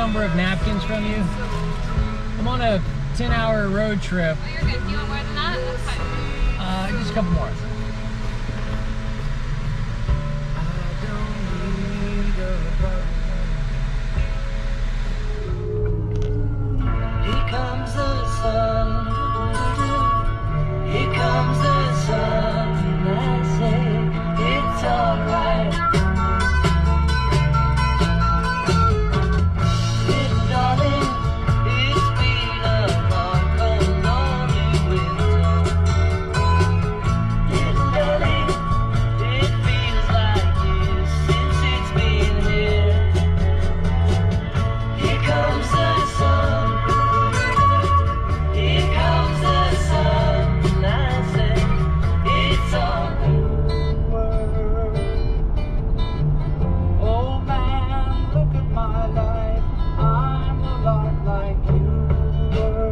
number of napkins from you? I'm on a 10-hour road trip. Oh, you're good. Do you want more than that? That's fine. Just a couple more. Here comes the sun. Here comes the sun. And I say it's alright. Little darling, it's been a long, cold, lonely winter. Little darling, it feels like years since it's been here. Here comes the sun. Here comes the sun. And I say it's all over. Oh man, look at my life. I'm a lot like you were.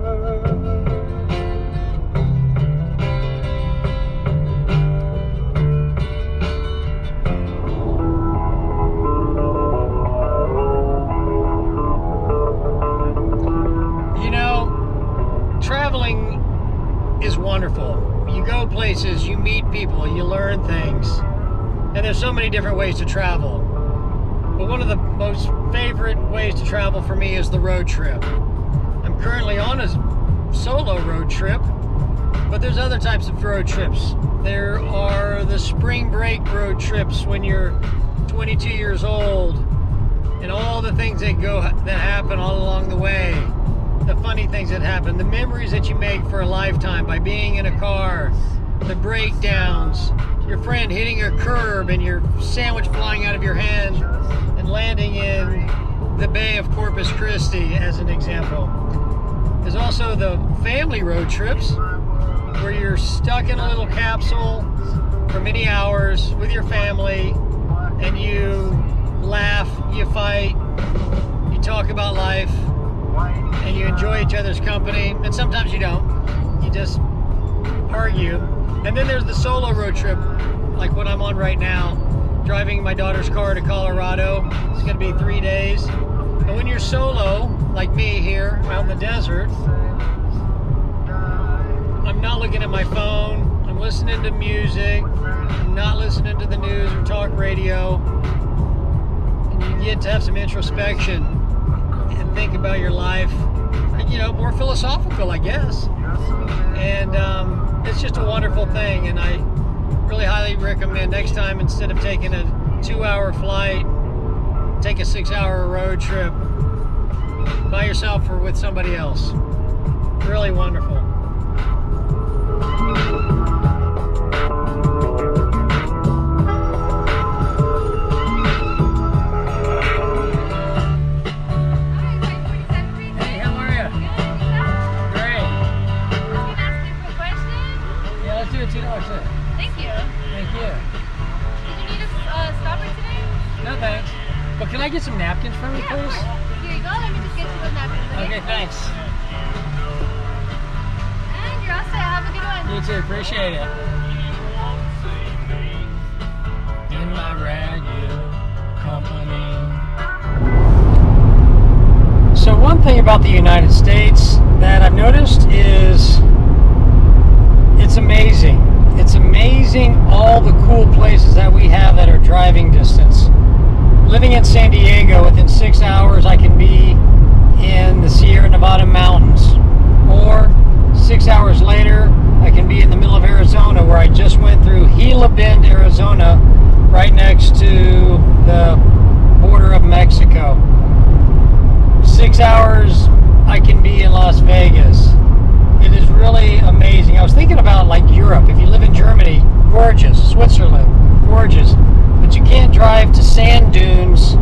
You know, traveling is wonderful. You go places, you meet people, you learn things. And there's so many different ways to travel. But one of the most favorite ways to travel for me is the road trip. I'm currently on a solo road trip, but there's other types of road trips. There are the spring break road trips when you're 22 years old, and all the things that happen all along the way. The funny things that happen, the memories that you make for a lifetime by being in a car, the breakdowns, your friend hitting a curb and your sandwich flying out of your hand and landing in the Bay of Corpus Christi, as an example. There's also the family road trips where you're stuck in a little capsule for many hours with your family and you laugh, you fight, you talk about life, and you enjoy each other's company, and sometimes you don't. You just argue. And then there's the solo road trip, like what I'm on right now, driving my daughter's car to Colorado. It's going to be 3 days. But when you're solo, like me here out in the desert, I'm not looking at my phone. I'm listening to music. I'm not listening to the news or talk radio. And you get to have some introspection and think about your life, you know, more philosophical, I guess. And it's just a wonderful thing, and I really highly recommend next time, instead of taking a 2-hour flight, take a 6-hour road trip by yourself or with somebody else. Really wonderful. Thank you. Thank you. Did you need a stopper today? No thanks. But can I get some napkins from you, please? Here you go. Let me just get you those napkins. Okay, thanks. And you're all set. Have a good one. You too. Appreciate it. In my ragged company. So one thing about the United States that I've noticed is it's amazing. It's amazing all the cool places that we have that are driving distance. Living in San Diego, within 6 hours I can be in the Sierra Nevada mountains. Or 6 hours later I can be in the middle of Arizona, where I just went through Gila Bend, Arizona, right next to the border of Mexico. 6 hours I can be in Las Vegas. It is really amazing. I was thinking about like Europe. If you live in Germany, gorgeous. Switzerland, gorgeous. But you can't drive to sand dunes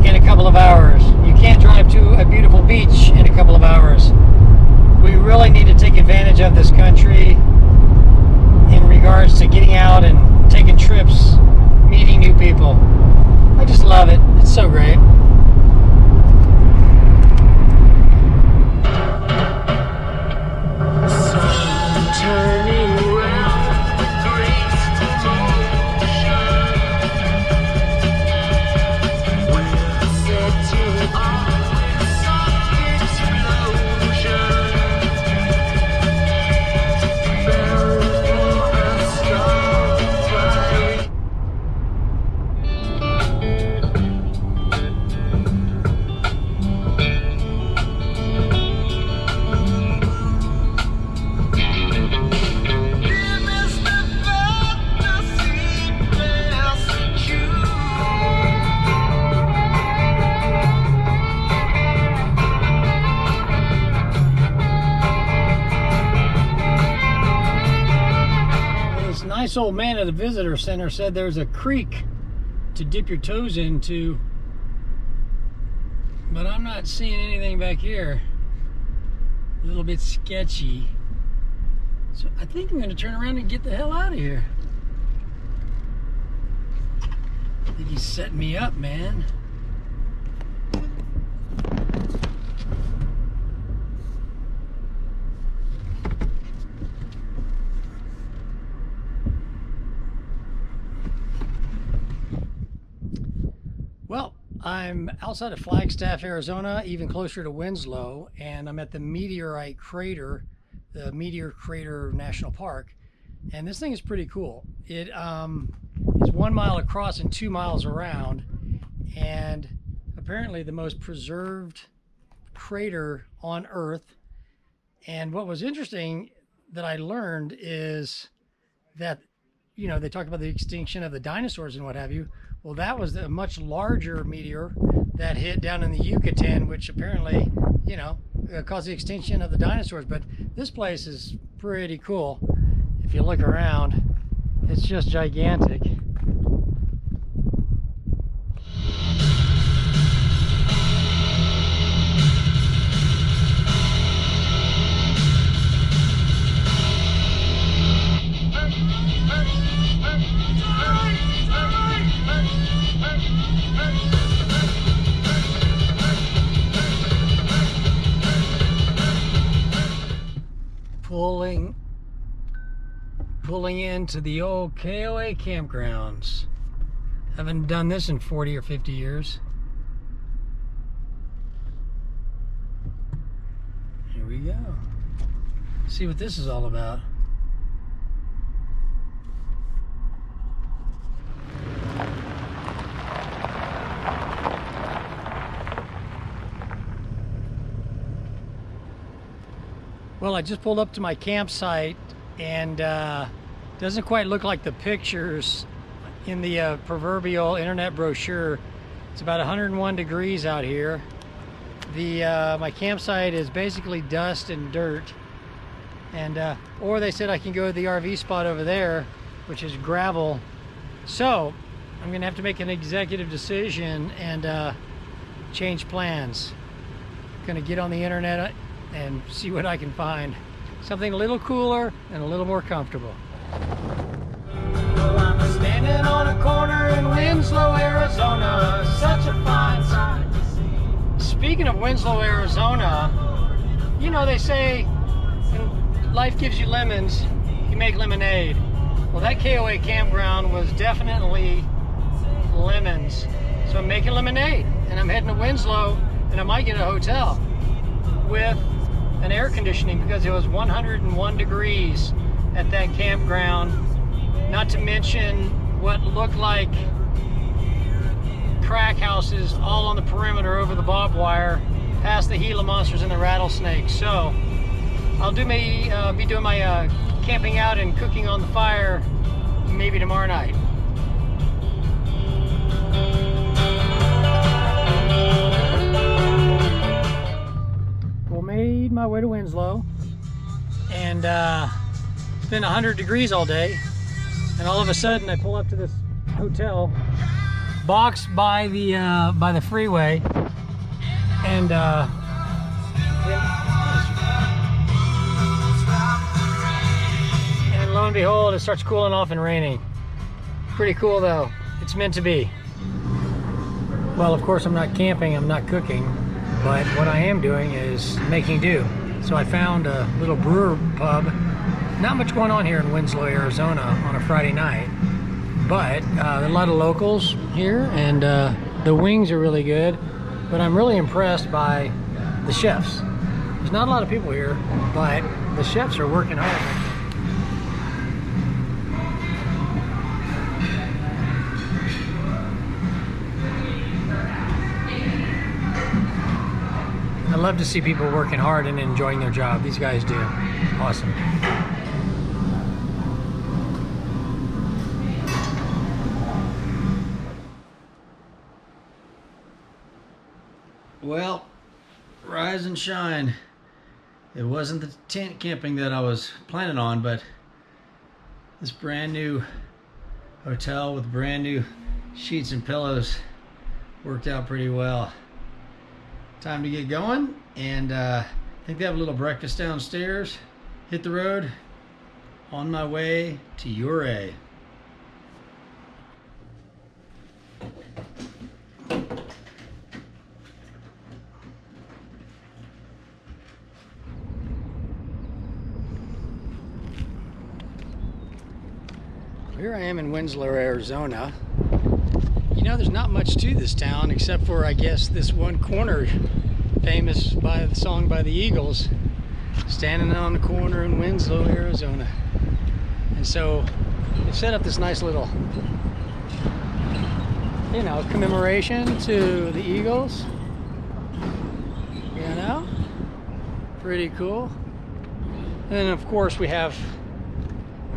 in a couple of hours. You can't drive to a beautiful beach in a couple of hours. We really need to take advantage of this country in regards to getting out and taking trips, meeting new people. I just love it. It's so great. nice old man at the visitor center said there's a creek to dip your toes into, but I'm not seeing anything back here. A little bit sketchy. So I think I'm going to turn around and get the hell out of here. I think he's setting me up, man. Well, I'm outside of Flagstaff, Arizona, even closer to Winslow, and I'm at the Meteorite Crater, the Meteor Crater National Park. And this thing is pretty cool. It is 1 mile across and 2 miles around, and apparently the most preserved crater on Earth. And what was interesting that I learned is that, you know, they talked about the extinction of the dinosaurs and what have you. Well, that was a much larger meteor that hit down in the Yucatan, which apparently, you know, caused the extinction of the dinosaurs. But this place is pretty cool. If you look around, it's just gigantic. Pulling into the old KOA campgrounds. Haven't done this in 40 or 50 years. Here we go. See what this is all about. Well, I just pulled up to my campsite, and doesn't quite look like the pictures in the proverbial internet brochure. It's about 101 degrees out here. My campsite is basically dust and dirt, and or they said I can go to the RV spot over there, which is gravel. So I'm gonna have to make an executive decision and change plans. Gonna get on the internet and see what I can find. Something a little cooler and a little more comfortable. Well, I'm standing on a corner in Winslow, Arizona. Such a fine sight to see. Speaking of Winslow, Arizona, you know, they say when life gives you lemons, you make lemonade. Well, that KOA campground was definitely lemons. So I'm making lemonade, and I'm heading to Winslow, and I might get a hotel with an air conditioning because it was 101 degrees at that campground. Not to mention what looked like crack houses all on the perimeter over the barbed wire, past the Gila monsters and the rattlesnakes. So I'll be doing my camping out and cooking on the fire maybe tomorrow night. Made my way to Winslow, and it's been 100 degrees all day, and all of a sudden I pull up to this hotel boxed by the freeway, and lo and behold, it starts cooling off and raining. Pretty cool though. It's meant to be. Well, of course I'm not camping, I'm not cooking, but what I am doing is making do. So I found a little brewer pub. Not much going on here in Winslow, Arizona on a Friday night, but there are a lot of locals here, and the wings are really good, but I'm really impressed by the chefs. There's not a lot of people here, but the chefs are working hard. I love to see people working hard and enjoying their job. These guys do. Awesome. Well, rise and shine. It wasn't the tent camping that I was planning on, but This brand new hotel with brand new sheets and pillows worked out pretty well. Time to get going, and I think they have a little breakfast downstairs. Hit the road, on my way to Ouray. Here I am in Winslow, Arizona. You know, there's not much to this town except for, I guess, this one corner famous by the song by the Eagles, standing on the corner in Winslow, Arizona. And so they set up this nice little, you know, commemoration to the Eagles. You know, pretty cool. And then of course we have,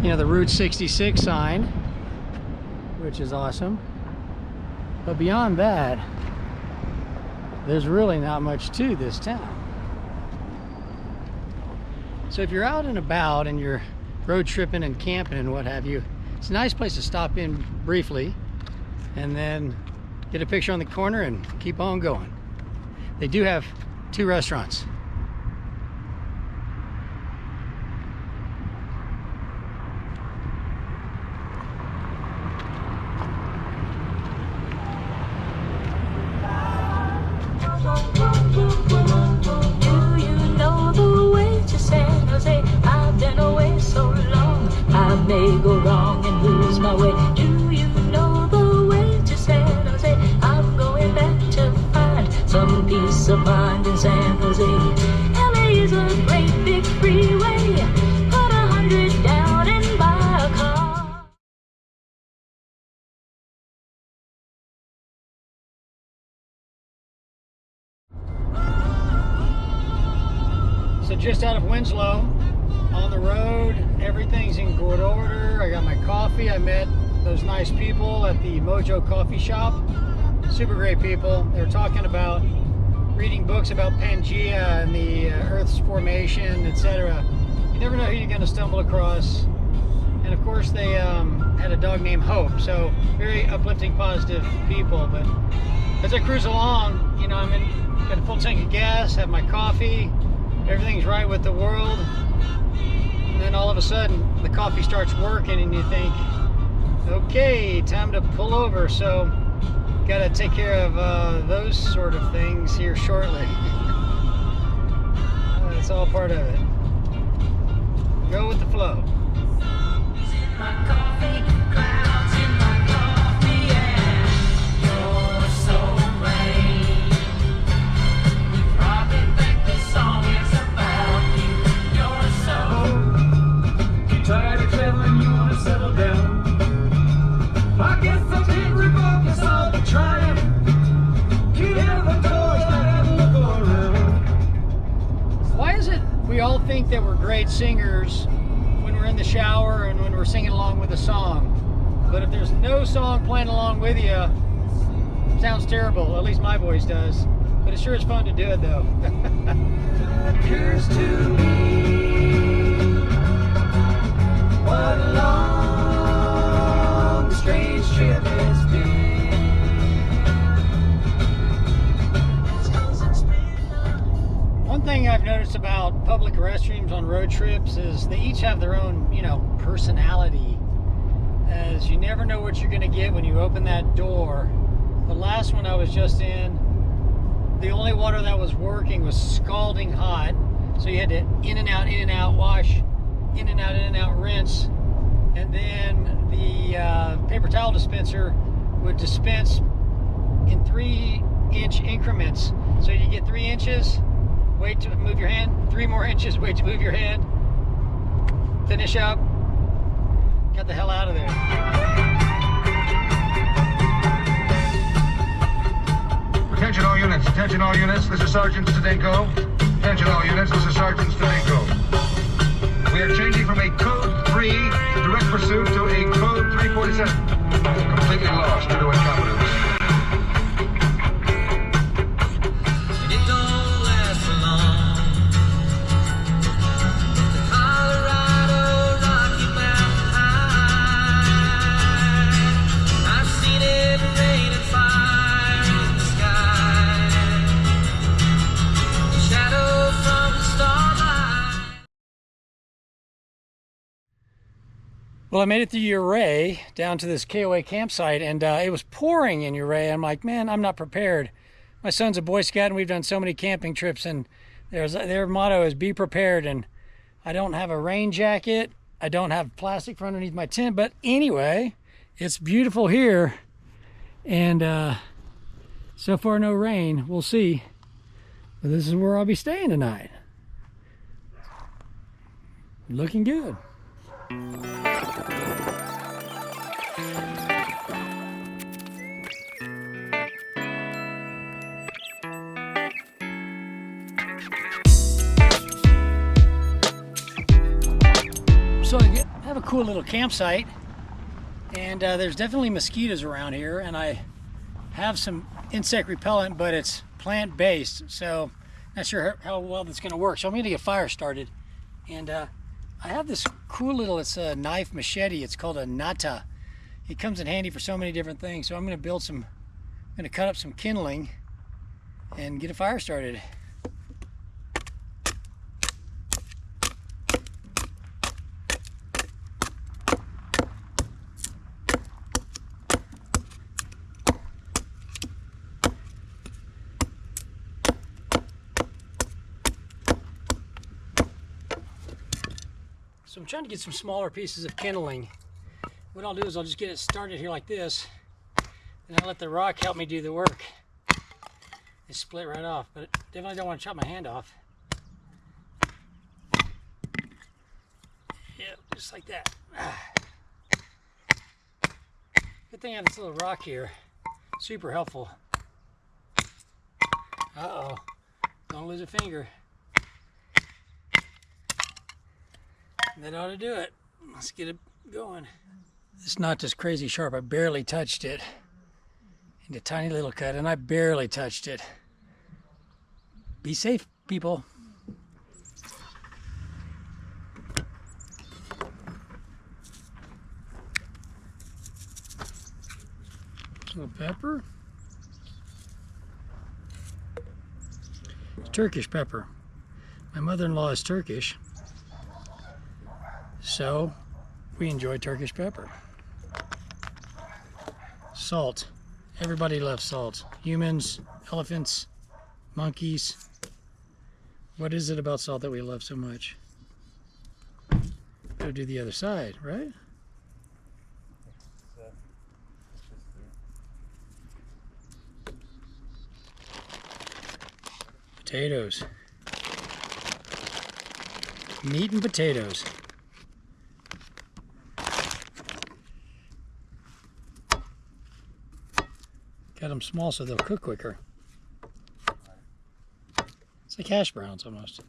you know, the Route 66 sign, which is awesome. But beyond that, there's really not much to this town. So if you're out and about and you're road tripping and camping and what have you, it's a nice place to stop in briefly and then get a picture on the corner and keep on going. They do have 2 restaurants. May go wrong and lose my way. Do you know the way to San Jose? I'm going back to find some peace of mind in San Jose. LA is a great big freeway. Put 100 down and buy a car. So just out of Winslow, on the road, everything's in good order. I got my coffee. I met those nice people at the Mojo coffee shop. Super great people. They were talking about reading books about Pangea and the Earth's formation, etc. You never know who you're going to stumble across. And of course they had a dog named Hope. So very uplifting, positive people. But as I cruise along, you know, got a full tank of gas, have my coffee, everything's right with the world. And then all of a sudden, the coffee starts working and you think, okay, time to pull over. So, gotta take care of those sort of things here shortly. It's all part of it. Go with the flow. We all think that we're great singers when we're in the shower and when we're singing along with a song. But if there's no song playing along with you, it sounds terrible. At least my voice does. But it sure is fun to do it though. Appears to me what a long, strange trip has been. One thing I've noticed about public restrooms on road trips is they each have their own, you know, personality. As you never know what you're going to get when you open that door. The last one I was just in, the only water that was working was scalding hot. So you had to in and out, wash, in and out, rinse. And then the paper towel dispenser would dispense in 3-inch increments. So you get 3 inches, wait to move your hand, 3 more inches, wait to move your hand, finish up, got the hell out of there. Attention all units, this is Sergeant Stadenko. Attention all units, this is Sergeant Stadenko. We are changing from a code 3 direct pursuit to a code 347. Completely lost due to incompetence. Well, I made it through Ouray down to this KOA campsite, and it was pouring in Ouray. I'm like, man, I'm not prepared. My son's a Boy Scout, and we've done so many camping trips, and their motto is be prepared. And I don't have a rain jacket. I don't have plastic for underneath my tent. But anyway, it's beautiful here, and so far no rain. We'll see. But this is where I'll be staying tonight. Looking good. So I have a cool little campsite, and there's definitely mosquitoes around here, and I have some insect repellent, but it's plant-based, so not sure how well that's going to work. So I'm going to get a fire started, and I have this cool little, it's a knife machete. It's called a nata. It comes in handy for so many different things. So I'm going to cut up some kindling and get a fire started. So I'm trying to get some smaller pieces of kindling. What I'll do is I'll just get it started here like this, and I'll let the rock help me do the work. It split right off, but definitely don't want to chop my hand off. Yeah, just like that. Good thing I have this little rock here. Super helpful. Uh-oh, don't lose a finger. That ought to do it. Let's get it going. It's not just crazy sharp. I barely touched it. And a tiny little cut, and I barely touched it. Be safe, people. A little pepper. It's Turkish pepper. My mother-in-law is Turkish. So we enjoy Turkish pepper. Salt. Everybody loves salt. Humans, elephants, monkeys. What is it about salt that we love so much? Go do the other side, right? Potatoes. Meat and potatoes. Cut them small so they'll cook quicker. It's like hash browns almost.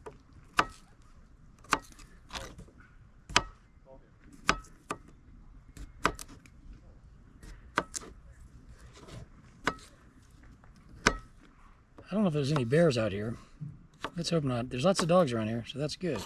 I don't know if there's any bears out here. Let's hope not. There's lots of dogs around here, so that's good.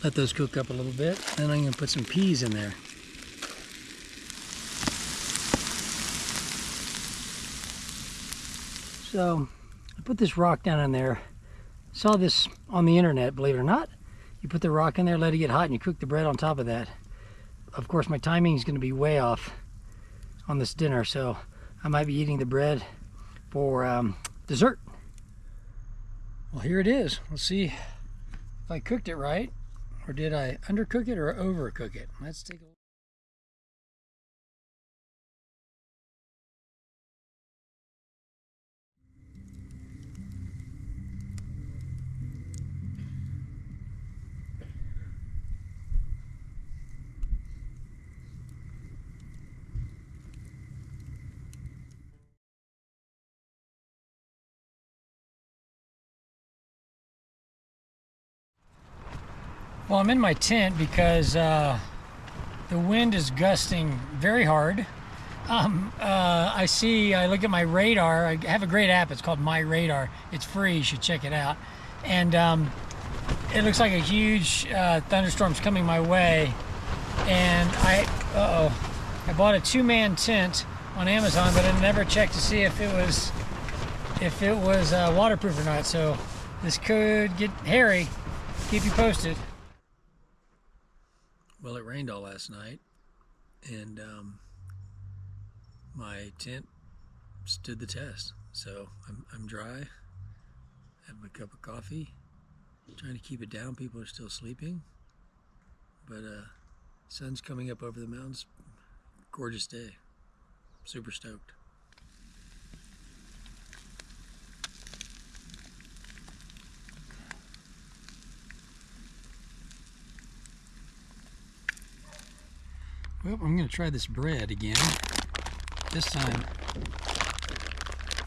Let those cook up a little bit. Then I'm going to put some peas in there. So I put this rock down in there. Saw this on the internet, believe it or not. You put the rock in there, let it get hot, and you cook the bread on top of that. Of course, my timing is going to be way off on this dinner, so I might be eating the bread for dessert. Well, here it is. Let's see if I cooked it right. Or did I undercook it or overcook it? Let's take a look. Well, I'm in my tent because the wind is gusting very hard. I look at my radar. I have a great app. It's called My Radar. It's free. You should check it out. And it looks like a huge thunderstorm's coming my way. And I bought a 2-man tent on Amazon, but I never checked to see if it was waterproof or not. So this could get hairy. Keep you posted. Well, it rained all last night, and my tent stood the test. So I'm dry. Have a cup of coffee. Trying to keep it down. People are still sleeping, but sun's coming up over the mountains. Gorgeous day. Super stoked. Well, I'm going to try this bread again. This time,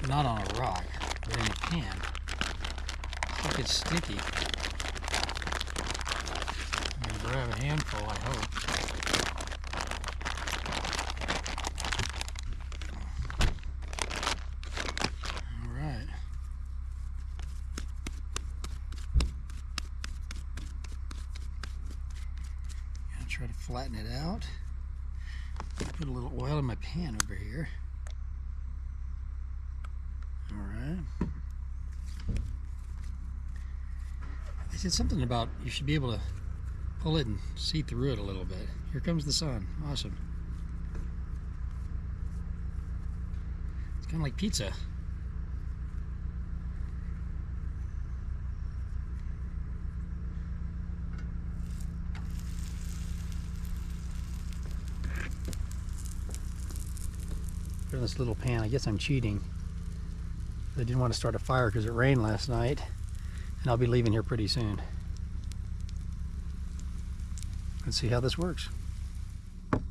not on a rock, but in a pan. Looks like it's sticky. I'm going to grab a handful, I hope. All right. Gonna try to flatten it out. Put a little oil in my pan over here. All right. They said something about you should be able to pull it and see through it a little bit. Here comes the sun. Awesome. It's kind of like pizza. In this little pan. I guess I'm cheating. I didn't want to start a fire because it rained last night, and I'll be leaving here pretty soon. Let's see how this works.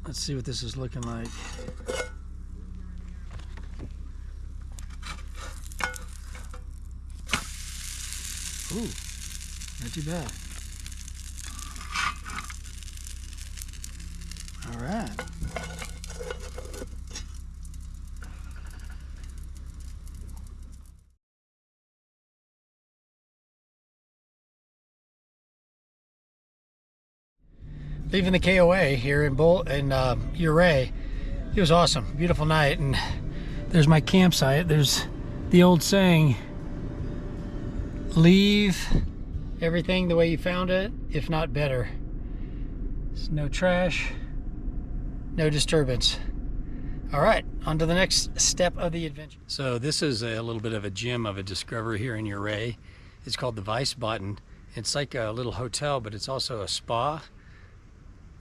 Let's see what this is looking like. Ooh, not too bad. All right. Leaving the KOA here in Ouray. It was awesome, beautiful night, and there's my campsite. There's the old saying, leave everything the way you found it, if not better. There's no trash, no disturbance. All right, on to the next step of the adventure. So this is a little bit of a gem of a discovery here in Ouray. It's called the Weissbotten. It's like a little hotel, but it's also a spa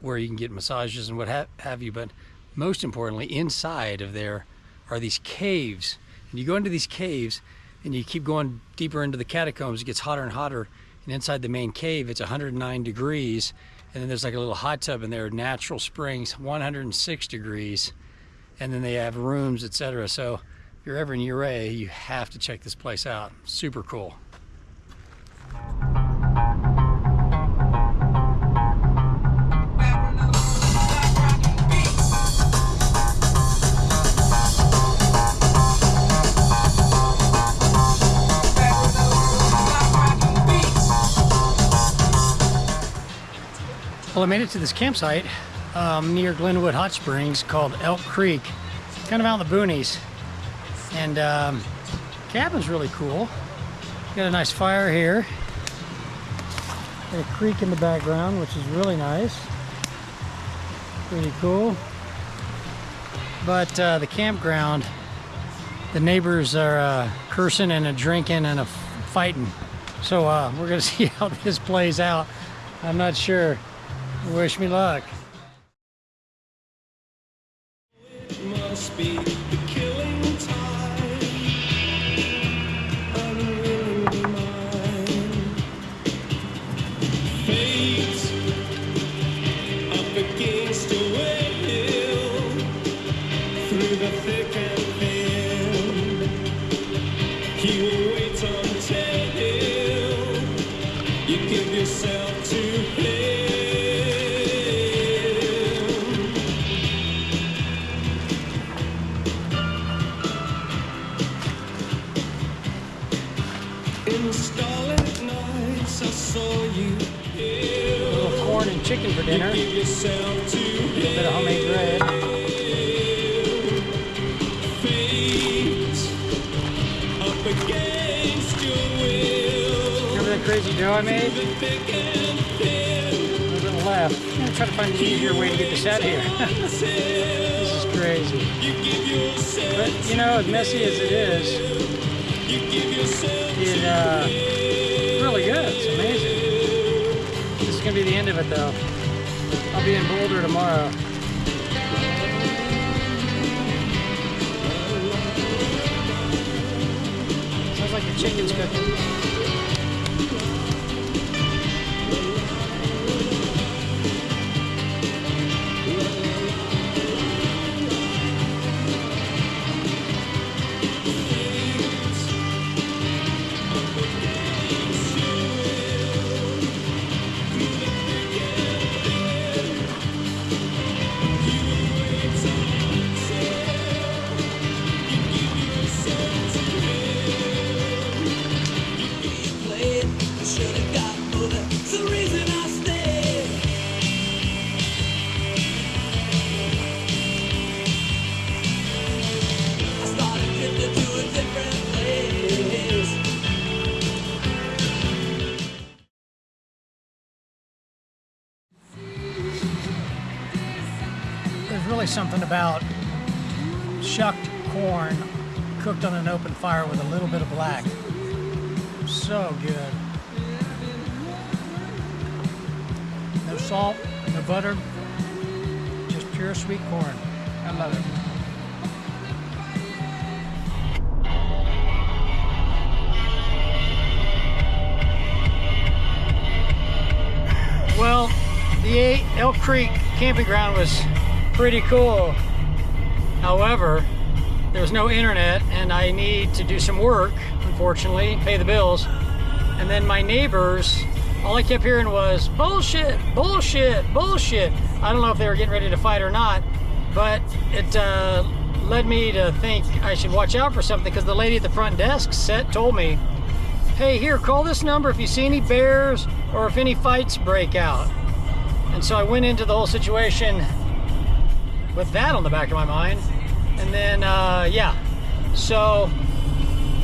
where you can get massages and what have you. But most importantly, inside of there are these caves. And you go into these caves and you keep going deeper into the catacombs. It gets hotter and hotter. And inside the main cave, it's 109 degrees. And then there's like a little hot tub in there, natural springs, 106 degrees. And then they have rooms, etc. So if you're ever in Ouray, you have to check this place out. Super cool. Well, I made it to this campsite near Glenwood Hot Springs called Elk Creek, kind of out in the boonies. And cabin's really cool. Got a nice fire here. Got a creek in the background, which is really nice. Pretty cool. But the campground, the neighbors are cursing and drinking and fighting. So we're gonna see how this plays out. I'm not sure. Wish me luck. It must be the killing time, unwillingly mine. Fate up against a whale, through the thick and thin. He will wait until you give yourself to him. chicken for dinner. Give yourself to A little bit of homemade bread. fate up against your will. Remember that crazy dough I made? The thick and thin. A little left. I'm gonna try to find an easier way to get this out of here. This is crazy. You give yourself. But you know, as messy as it is, You give yourself. it's really good. It's amazing. This is gonna be the end of it though. I'll be in Boulder tomorrow. Sounds like the chicken's cooking. There's really something about shucked corn cooked on an open fire with a little bit of black. So good. No salt, no butter, just pure sweet corn. I love it. Well, the Elk Creek camping ground was pretty cool. However, there was no internet and I need to do some work, unfortunately, pay the bills. And then my neighbors, all I kept hearing was bullshit, bullshit, bullshit. I don't know if they were getting ready to fight or not, but it led me to think I should watch out for something because the lady at the front desk told me, hey, here, call this number if you see any bears or if any fights break out. And so I went into the whole situation with that on the back of my mind. And then, yeah. So,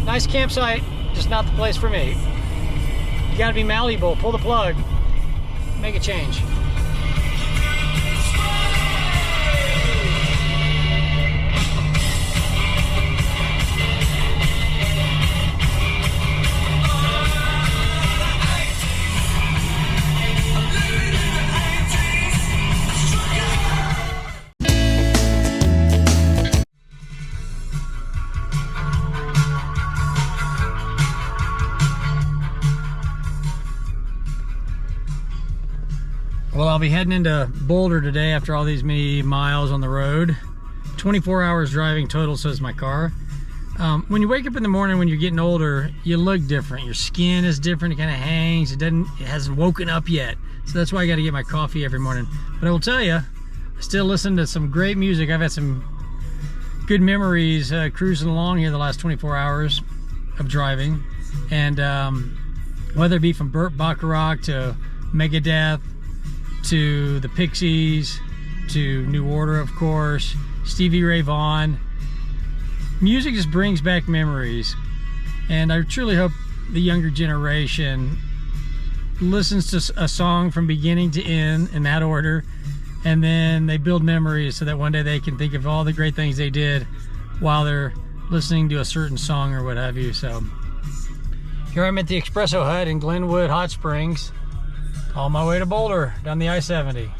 nice campsite, just not the place for me. You gotta be malleable, pull the plug, make a change. Well, I'll be heading into Boulder today after all these many miles on the road. 24 hours driving total, says my car. When you wake up in the morning when you're getting older, you look different. Your skin is different, it kind of hangs. It hasn't woken up yet. So that's why I got to get my coffee every morning. But I will tell you, I still listen to some great music. I've had some good memories cruising along here the last 24 hours of driving. And whether it be from Burt Bacharach to Megadeth, to the Pixies, to New Order, of course, Stevie Ray Vaughan. Music just brings back memories. And I truly hope the younger generation listens to a song from beginning to end in that order, and then they build memories so that one day they can think of all the great things they did while they're listening to a certain song or what have you. So here I'm at the Espresso Hut in Glenwood Hot Springs, on my way to Boulder down the I-70.